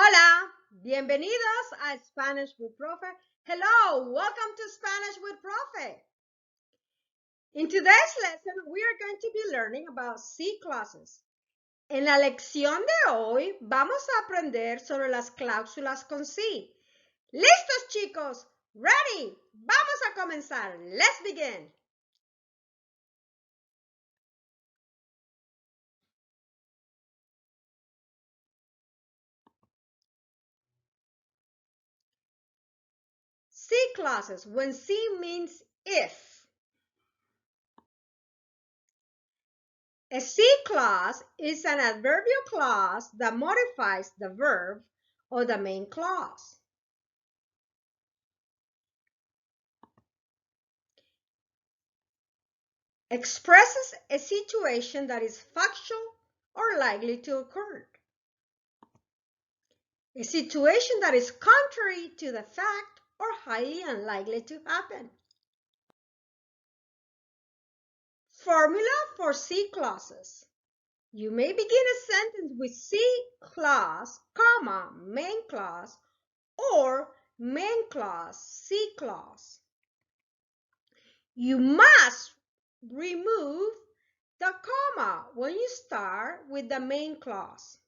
Hola, bienvenidos a Spanish with Profe. Hello, welcome to Spanish with Profe. In today's lesson, we are going to be learning about C clauses. En la lección de hoy, vamos a aprender sobre las cláusulas con sí. ¿Listos, chicos? Ready? Vamos a comenzar. Let's begin. C clauses, when C means if. A C clause is an adverbial clause that modifies the verb or the main clause. Expresses a situation that is factual or likely to occur. A situation that is contrary to the fact or highly unlikely to happen. Formula for C clauses. You may begin a sentence with C clause, comma, main clause, or main clause, C clause. You must remove the comma when you start with the main clause.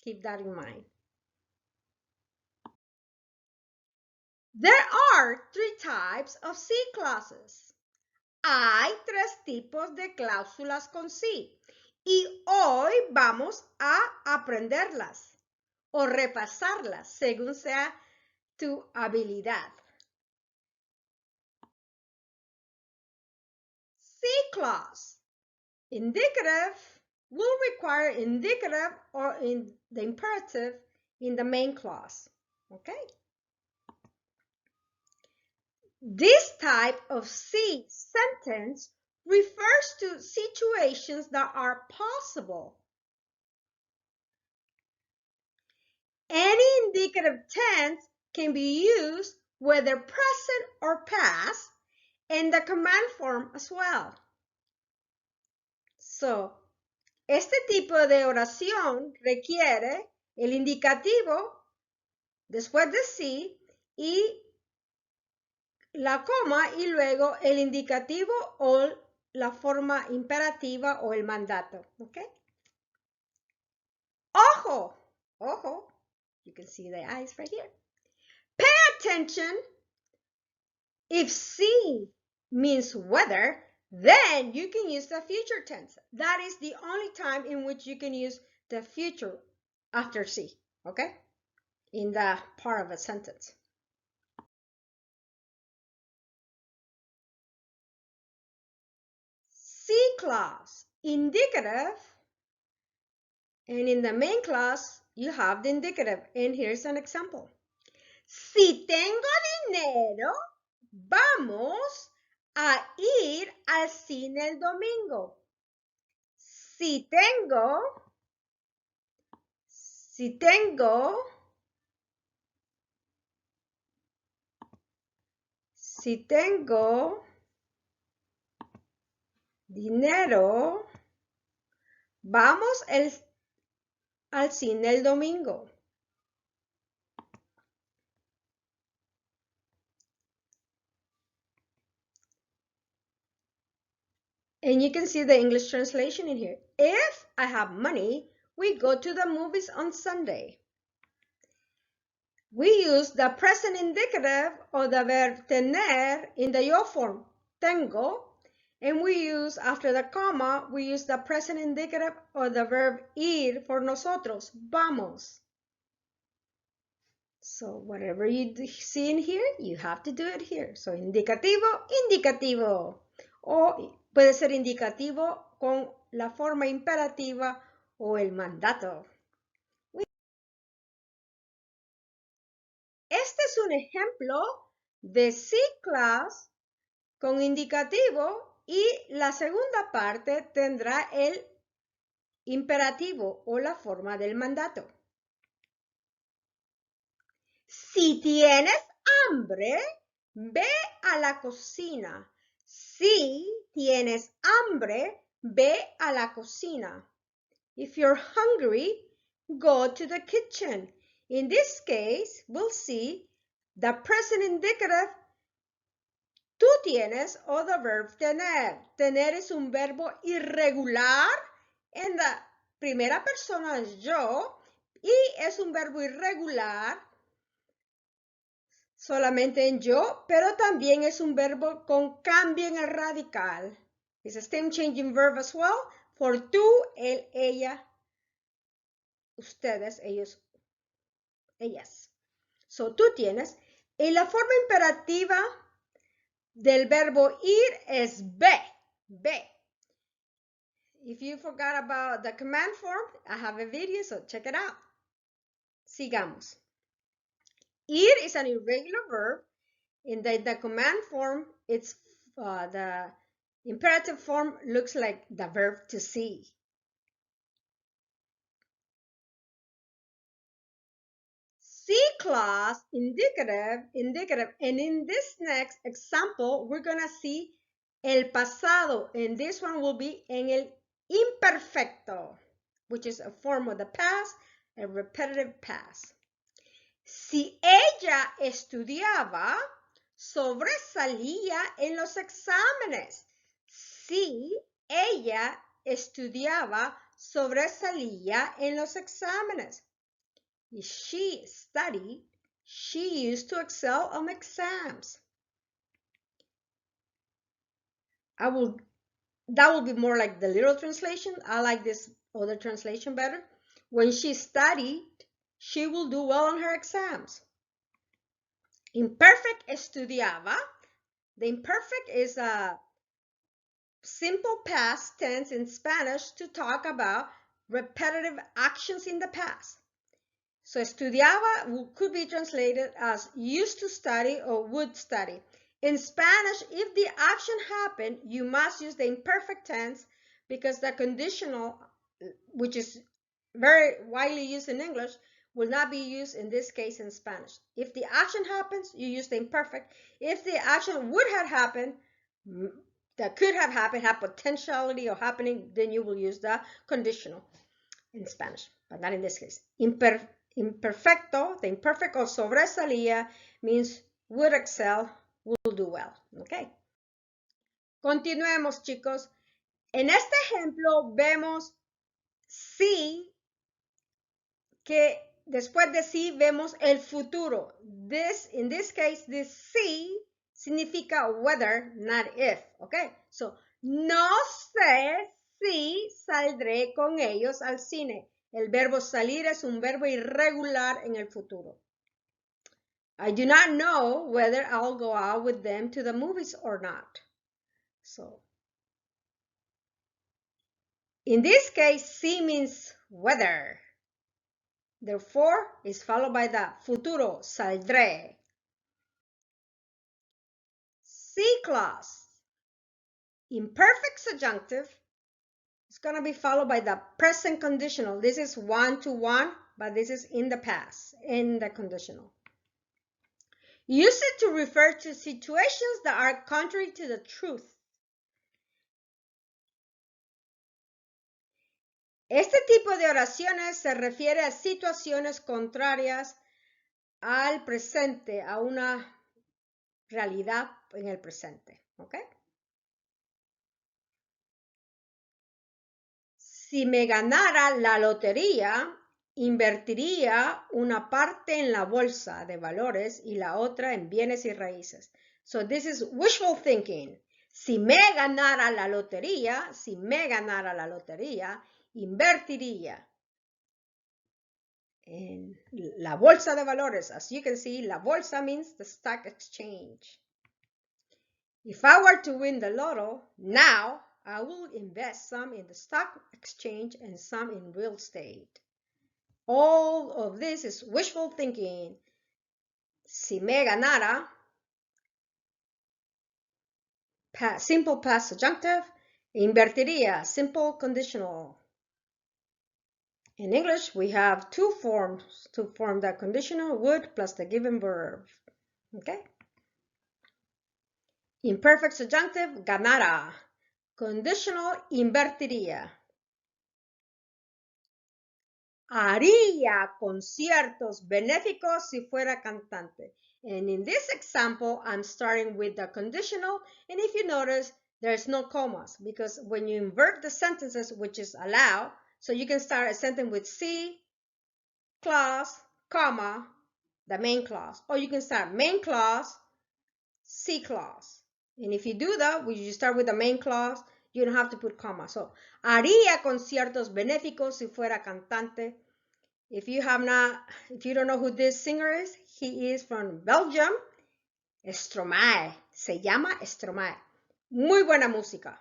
Keep that in mind. There are three types of C clauses. Hay tres tipos de cláusulas con sí y hoy vamos a aprenderlas o repasarlas según sea tu habilidad. C clause. Indicative will require indicative or in the imperative in the main clause. Okay? This type of C sentence refers to situations that are possible. Any indicative tense can be used whether present or past and the command form as well. So, este tipo de oración requiere el indicativo después de sí y la coma y luego el indicativo o la forma imperativa o el mandato. ¿Ok? Ojo, ojo. You can see the eyes right here. Pay attention. If C means whether, then you can use the future tense. That is the only time in which you can use the future after C, okay? In the part of a sentence. C clause, indicative, and in the main clause, you have the indicative. And here's an example. Si tengo dinero, vamos a ir al cine el domingo. Si tengo dinero, vamos al cine el domingo. And you can see the English translation in here. If I have money, we go to the movies on Sunday. We use the present indicative or the verb tener in the yo form, tengo, and we use, after the comma, we use the present indicative or the verb ir for nosotros, vamos. So whatever you see in here, you have to do it here. So indicativo, indicativo. O puede ser indicativo con la forma imperativa o el mandato. Este es un ejemplo de C clause con indicativo y la segunda parte tendrá el imperativo o la forma del mandato. Si tienes hambre, ve a la cocina. Si tienes hambre, ve a la cocina. If you're hungry, go to the kitchen. In this case, we'll see the present indicative, tú tienes, o the verb tener. Tener es un verbo irregular en la primera persona es yo y es un verbo irregular solamente en yo, pero también es un verbo con cambio en el radical. It's a stem changing verb as well for tú, él, ella, ustedes, ellos, ellas. So, tú tienes. Y la forma imperativa del verbo ir es be. If you forgot about the command form, I have a video, so check it out. Sigamos. Ir is an irregular verb. In the command form, it's the imperative form looks like the verb to see. See clause, indicative, and in this next example, we're gonna see el pasado, and this one will be en el imperfecto, which is a form of the past, a repetitive past. Si ella estudiaba, sobresalía en los exámenes. Si ella estudiaba, sobresalía en los exámenes. If she studied, she used to excel on exams. That will be more like the literal translation. I like this other translation better. When she studied, she will do well on her exams. Imperfect estudiaba. The imperfect is a simple past tense in Spanish to talk about repetitive actions in the past. So estudiaba could be translated as used to study or would study. In Spanish, if the action happened, you must use the imperfect tense because the conditional, which is very widely used in English, will not be used in this case in Spanish. If the action happens, you use the imperfect. If the action would have happened, that could have happened, have potentiality of happening, then you will use the conditional in Spanish, but not in this case. Imperfecto, the imperfect of sobresalía means would excel, will do well. Okay. Continuemos, chicos. En este ejemplo vemos sí, que después de sí vemos el futuro. In this case, this sí significa whether, not if. Okay. So, no sé si saldré con ellos al cine. El verbo salir es un verbo irregular en el futuro. I do not know whether I'll go out with them to the movies or not. So, in this case, sí means whether. Therefore, is followed by the futuro, saldré. Sí clause, imperfect subjunctive, is going to be followed by the present conditional. This is one-to-one, but this is in the past, in the conditional. Use it to refer to situations that are contrary to the truth. Este tipo de oraciones se refiere a situaciones contrarias al presente, a una realidad en el presente. ¿Ok? Si me ganara la lotería, invertiría una parte en la bolsa de valores y la otra en bienes y raíces. So this is wishful thinking. Si me ganara la lotería, invertiría en la bolsa de valores. As you can see, la bolsa means the stock exchange. If I were to win the lotto now, I will invest some in the stock exchange and some in real estate. All of this is wishful thinking. Si me ganara, simple past subjunctive, invertiría, simple conditional. In English, we have two forms to form that conditional, would plus the given verb. Okay? Imperfect subjunctive, ganara. Conditional, invertiría. Haría conciertos benéficos si fuera cantante. And in this example, I'm starting with the conditional. And if you notice, there's no commas because when you invert the sentences, which is allowed, so you can start a sentence with C clause, comma, the main clause. Or you can start main clause, C clause. And if you do that, when you start with the main clause, you don't have to put comma. So, haría conciertos benéficos si fuera cantante. If you don't know who this singer is, he is from Belgium. Stromae. Se llama Stromae. Muy buena música.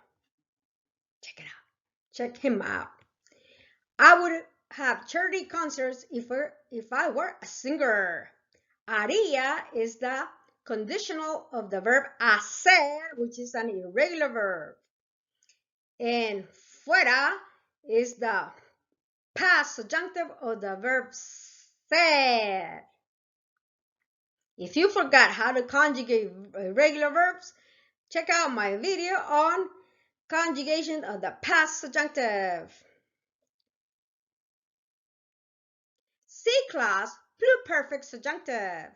Check it out. Check him out. I would have charity concerts if I were a singer. Haría is the conditional of the verb hacer, which is an irregular verb. And fuera is the past subjunctive of the verb ser. If you forgot how to conjugate irregular verbs, check out my video on conjugation of the past subjunctive. C-class pluperfect subjunctive.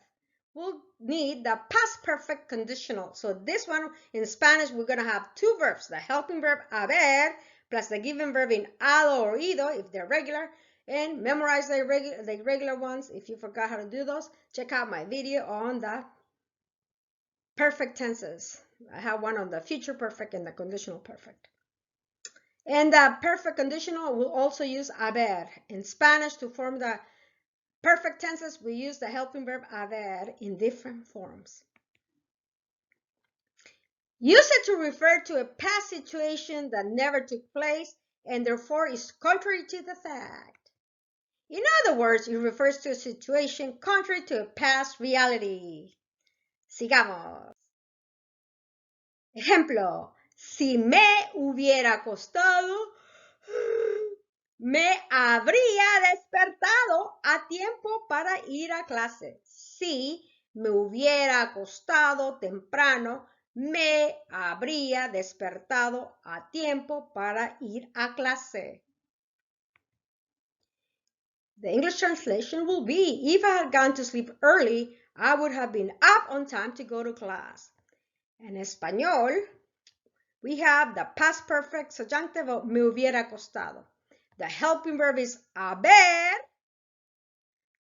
We'll need the past perfect conditional. So this one, in Spanish, we're going to have two verbs, the helping verb haber plus the given verb in hado or ido if they're regular, and memorize the irregular ones. If you forgot how to do those, check out my video on the perfect tenses. I have one on the future perfect and the conditional perfect. And the perfect conditional will also use haber. In Spanish, to form the perfect tenses, we use the helping verb haber in different forms. Use it to refer to a past situation that never took place and therefore is contrary to the fact. In other words, it refers to a situation contrary to a past reality. Sigamos. Ejemplo, si me hubiera costado, me habría despertado a tiempo para ir a clase. Si me hubiera acostado temprano, me habría despertado a tiempo para ir a clase. The English translation will be, if I had gone to sleep early, I would have been up on time to go to class. En español, we have the past perfect subjunctive of me hubiera costado. The helping verb is haber.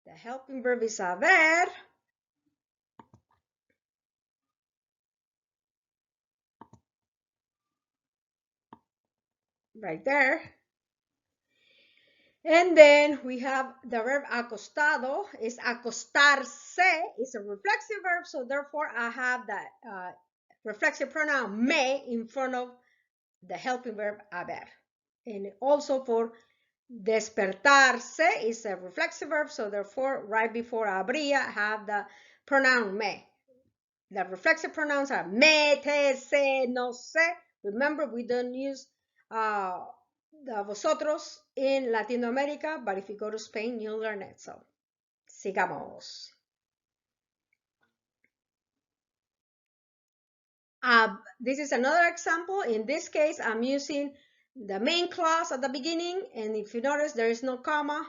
The helping verb is haber. Right there. And then we have the verb acostado is acostarse. It's a reflexive verb, so therefore I have that reflexive pronoun me in front of the helping verb haber. And also for despertarse is a reflexive verb, so therefore right before habría I have the pronoun me. The reflexive pronouns are me, te, se, no sé. Remember, we don't use the vosotros in Latin America, but if you go to Spain, you'll learn it. So, sigamos. This is another example. In this case, I'm using the main clause at the beginning, and if you notice, there is no comma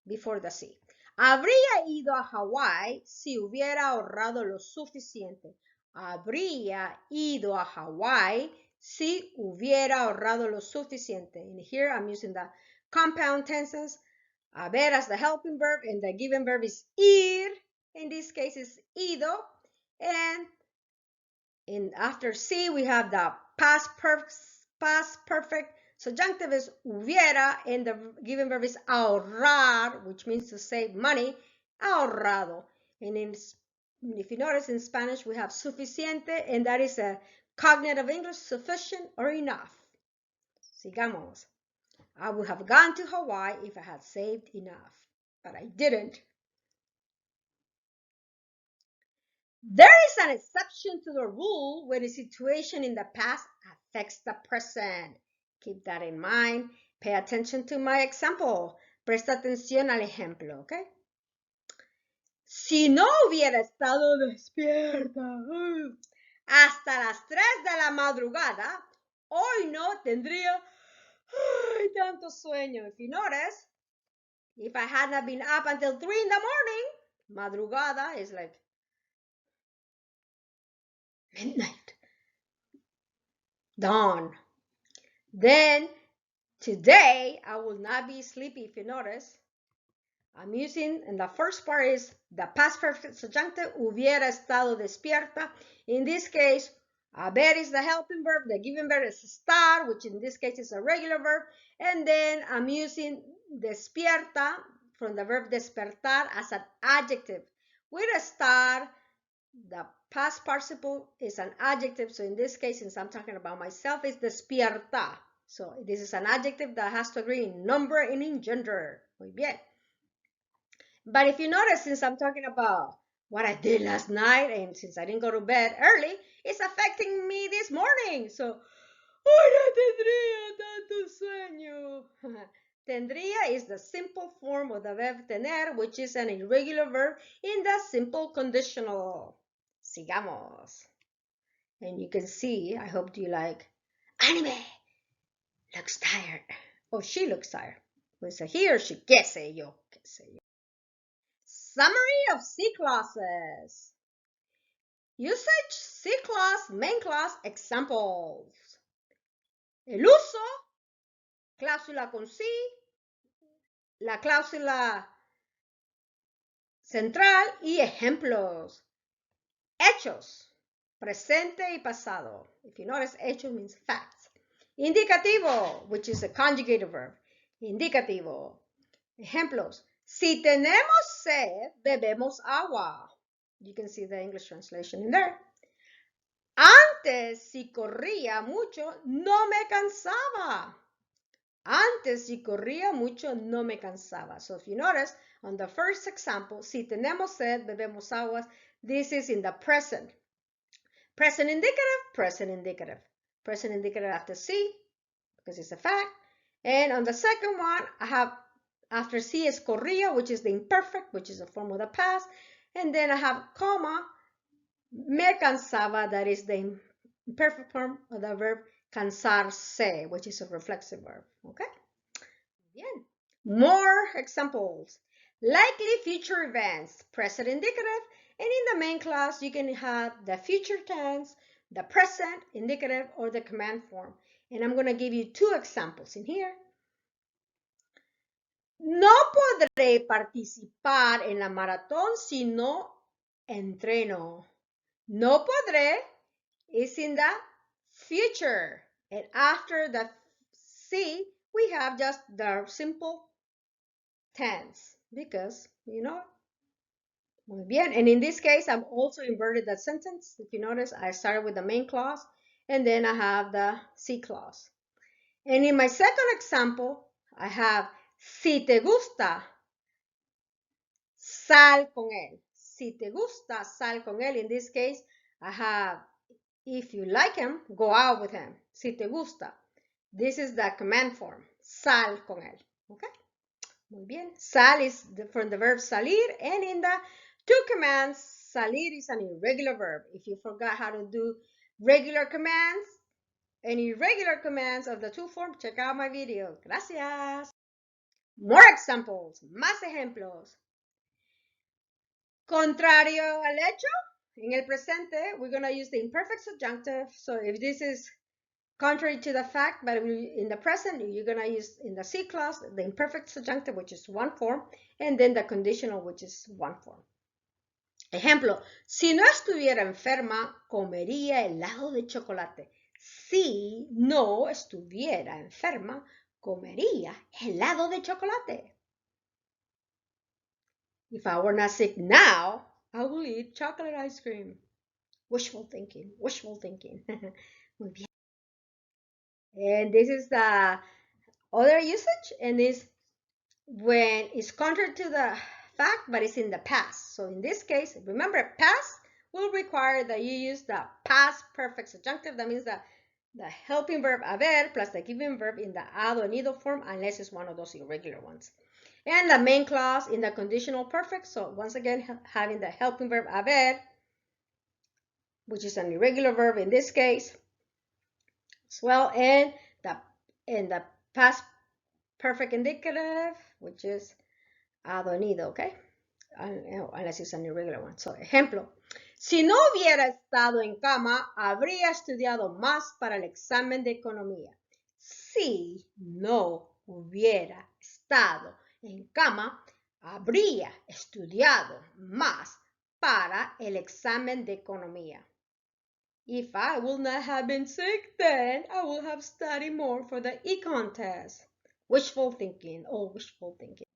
before the C. Habría ido a Hawái si hubiera ahorrado lo suficiente. Habría ido a Hawái si hubiera ahorrado lo suficiente. And here I'm using the compound tenses. Haber as the helping verb, and the given verb is ir. In this case, it's ido. And after C, we have the past perfect. Subjunctive is hubiera, and the given verb is ahorrar, which means to save money. Ahorrado. And if you notice, in Spanish, we have suficiente, and that is a cognative English, sufficient or enough. Sigamos. I would have gone to Hawaii if I had saved enough, but I didn't. There is an exception to the rule when a situation in the past affects the present. Keep that in mind. Pay attention to my example. Presta atención al ejemplo, ¿ok? Si no hubiera estado despierta hasta las 3 de la madrugada, hoy no tendría tanto sueño. If you notice, If I had not been up until 3 in the morning, madrugada is like midnight, dawn. Then today I will not be sleepy. If you notice, I'm using, and the first part is the past perfect subjunctive, hubiera estado despierta. In this case, haber is the helping verb, the given verb is estar, which in this case is a regular verb, and then I'm using despierta from the verb despertar as an adjective. With estar, the past participle is an adjective, so in this case, since I'm talking about myself, it's despierta. So this is an adjective that has to agree in number and in gender. Muy bien. But if you notice, since I'm talking about what I did last night, and since I didn't go to bed early, it's affecting me this morning. So, ¡ay, no tendría tanto sueño! Tendría is the simple form of the verb tener, which is an irregular verb in the simple conditional. Sigamos. And you can see, I hope you like, anime looks tired. Oh, she looks tired. Pues he or she, qué sé yo, qué sé yo. Summary of C clauses. Usage, C clause, main clause, examples. El uso, cláusula con sí, la cláusula central y ejemplos. Hechos, presente y pasado. If you notice, hecho means facts. Indicativo, which is a conjugated verb. Indicativo. Ejemplos. Si tenemos sed, bebemos agua. You can see the English translation in there. Antes, si corría mucho, no me cansaba. Antes, si corría mucho, no me cansaba. So if you notice, on the first example, si tenemos sed, bebemos agua, this is in the present. Present indicative, present indicative. Present indicative after si, because it's a fact. And on the second one, I have after si is corría, which is the imperfect, which is a form of the past. And then I have comma, me cansaba, that is the imperfect form of the verb cansarse, which is a reflexive verb. Okay? Bien. More examples. Likely future events, present indicative, and in the main class you can have the future tense, the present indicative, or the command form. And I'm going to give you two examples in here. No podré participar en la maratón si no entreno. No podré is in the future. And after the si, we have just the simple tense because, you know, muy bien. And in this case, I've also inverted that sentence. If you notice, I started with the main clause and then I have the si clause. And in my second example, I have si te gusta, sal con él. Si te gusta, sal con él. In this case, I have if you like him, go out with him. Si te gusta. This is the command form. Sal con él. Okay? Muy bien. Sal is from the verb salir, and in the two commands, salir is an irregular verb. If you forgot how to do regular commands and irregular commands of the two forms, check out my video. Gracias. More examples. Más ejemplos. Contrario al hecho, en el presente, we're going to use the imperfect subjunctive. So if this is contrary to the fact, but in the present, you're going to use in the C clause, the imperfect subjunctive, which is one form, and then the conditional, which is one form. Ejemplo, si no estuviera enferma, comería helado de chocolate. Si no estuviera enferma, comería helado de chocolate. If I were not sick now, I will eat chocolate ice cream. Wishful thinking, wishful thinking. Muy bien. And this is the other usage, and is when it's contrary to the fact, but it's in the past. So in this case, remember, past will require that you use the past perfect subjunctive. That means that the helping verb haber plus the given verb in the ado and ido form, unless it's one of those irregular ones. And the main clause in the conditional perfect. So once again, having the helping verb haber, which is an irregular verb in this case, as well, and the past perfect indicative, which is adonido, okay? Unless it's an irregular one. So, ejemplo. Si no hubiera estado en cama, habría estudiado más para el examen de economía. Si no hubiera estado en cama, habría estudiado más para el examen de economía. If I would not have been sick, then I would have studied more for the econ test. Wishful thinking, wishful thinking.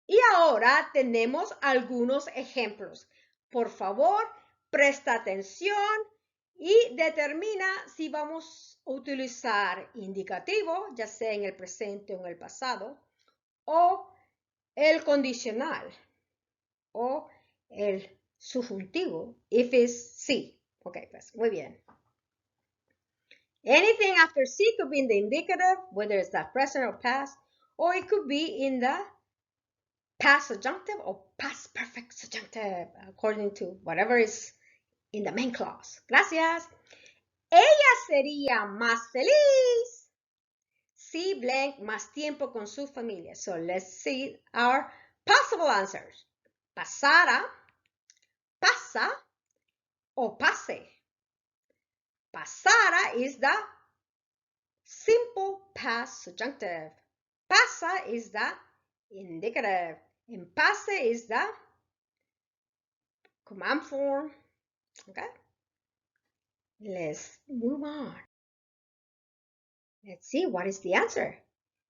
Y ahora tenemos algunos ejemplos. Por favor, presta atención y determina si vamos a utilizar indicativo, ya sea en el presente o en el pasado, o el condicional, o el subjuntivo, if it's sí. Ok, pues muy bien. Anything after sí could be in the indicative, whether it's the present or past, or it could be in the past subjunctive or past perfect subjunctive, according to whatever is in the main clause. Gracias. Ella sería más feliz si blank más tiempo con su familia. So let's see our possible answers. Pasara, pasa, o pase. Pasara is the simple past subjunctive. Pasa is the indicative. And pase is the command form. Okay? Let's move on. Let's see, what is the answer?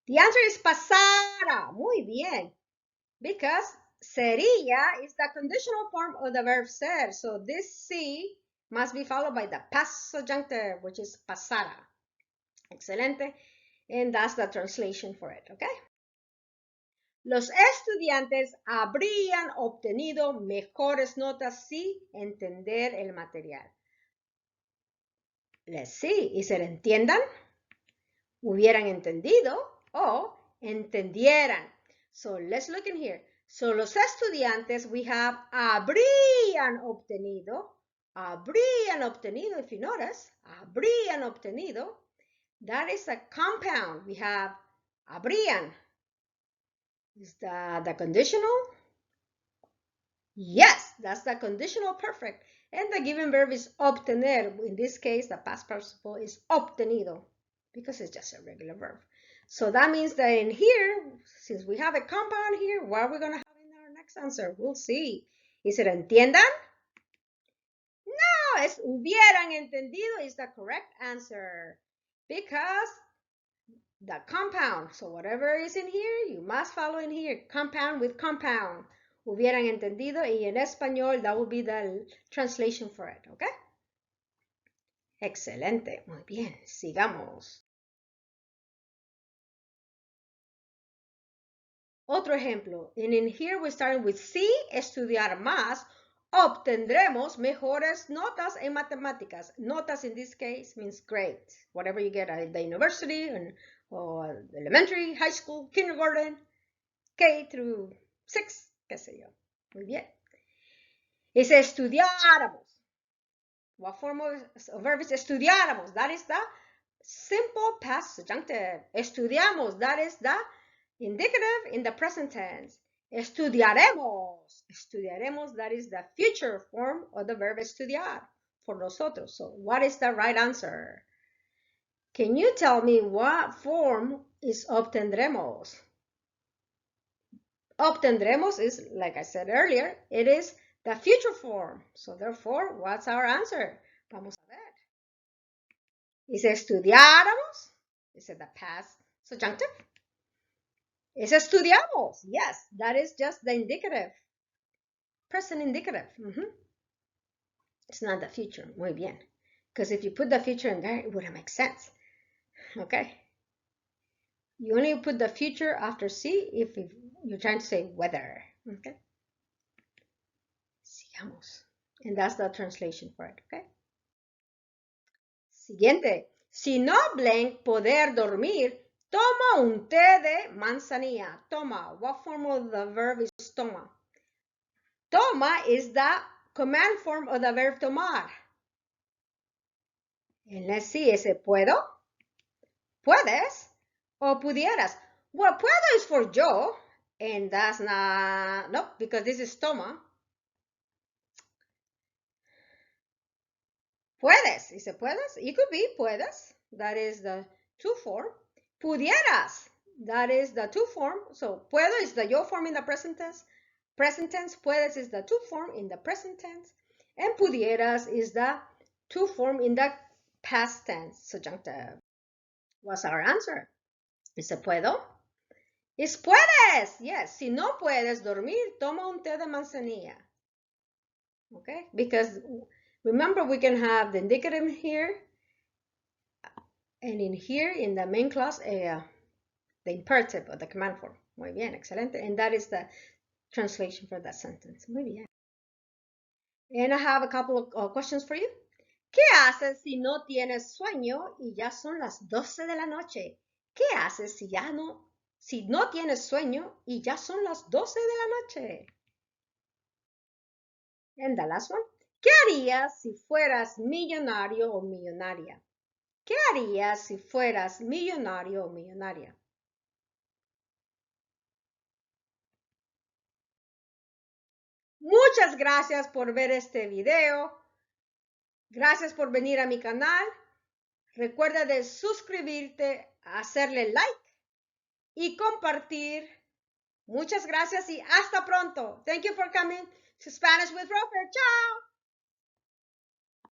The answer is pasara. Muy bien. Because sería is the conditional form of the verb ser. So this sí must be followed by the past subjunctive, which is pasara. Excelente. And that's the translation for it, okay? Los estudiantes habrían obtenido mejores notas si entender el material. Let's see. ¿Y se le entiendan? Hubieran entendido o entendieran. So let's look in here. So los estudiantes, we have habrían obtenido. Habrían obtenido, if you notice. Habrían obtenido. That is a compound. We have habrían. Is the conditional? Yes, that's the conditional perfect. And the given verb is obtener. In this case, the past participle is obtenido because it's just a regular verb. So that means that in here, since we have a compound here, what are we going to have in our next answer? We'll see. Is it entiendan? No, es hubieran entendido is the correct answer because the compound. So whatever is in here, you must follow in here. Compound with compound. Hubieran entendido, y en español, that would be the translation for it, okay? Excelente, muy bien, sigamos. Otro ejemplo, and in here we're starting with si estudiar más, obtendremos mejores notas en matemáticas. Notas in this case means grades, whatever you get at the university, or elementary, high school, kindergarten, K through 6, qué sé yo. Muy bien. Es estudiáramos. What form of verb is estudiáramos? That is the simple past subjunctive. Estudiamos. That is the indicative in the present tense. Estudiaremos. Estudiaremos. That is the future form of the verb estudiar for nosotros. So what is the right answer? Can you tell me what form is obtendremos? Obtendremos is, like I said earlier, it is the future form. So therefore, what's our answer? Vamos a ver. ¿Es estudiáramos? Is it the past subjunctive? ¿Es estudiamos? Yes, that is just the indicative. Present indicative. It's not the future. Muy bien. Because if you put the future in there, it wouldn't make sense. Okay? You only put the future after si if you're trying to say whether. Okay? Sigamos. And that's the translation for it, okay? Siguiente. Si no blank poder dormir, toma un té de manzanilla. Toma. What form of the verb is toma? Toma is the command form of the verb tomar. And let's see, ese puedo, puedes, o pudieras. Well, puedo is for yo, And that's not, nope, because this is toma. Puedes, dice puedes. It could be puedes. That is the to form. Pudieras. That is the to form. So puedo is the yo form in the present tense. Present tense. Puedes is the to form in the present tense. And pudieras is the to form in the past tense, subjunctive. What's our answer? Is it puedo? Is puedes. Yes. Si no puedes dormir, toma un té de manzanilla. Okay? Because remember, we can have the indicative here, and in here, in the main clause, the imperative or the command form. Muy bien, excelente. And that is the translation for that sentence. Muy bien. And I have a couple of questions for you. ¿Qué haces si no tienes sueño y ya son las 12 de la noche? ¿Qué haces si no tienes sueño y ya son las 12 de la noche? And the last one. ¿Qué harías si fueras millonario o millonaria? ¿Qué harías si fueras millonario o millonaria? Muchas gracias por ver este video. Gracias por venir a mi canal. Recuerda de suscribirte, hacerle like y compartir. Muchas gracias y hasta pronto. Thank you for coming to Spanish with Profe. Ciao.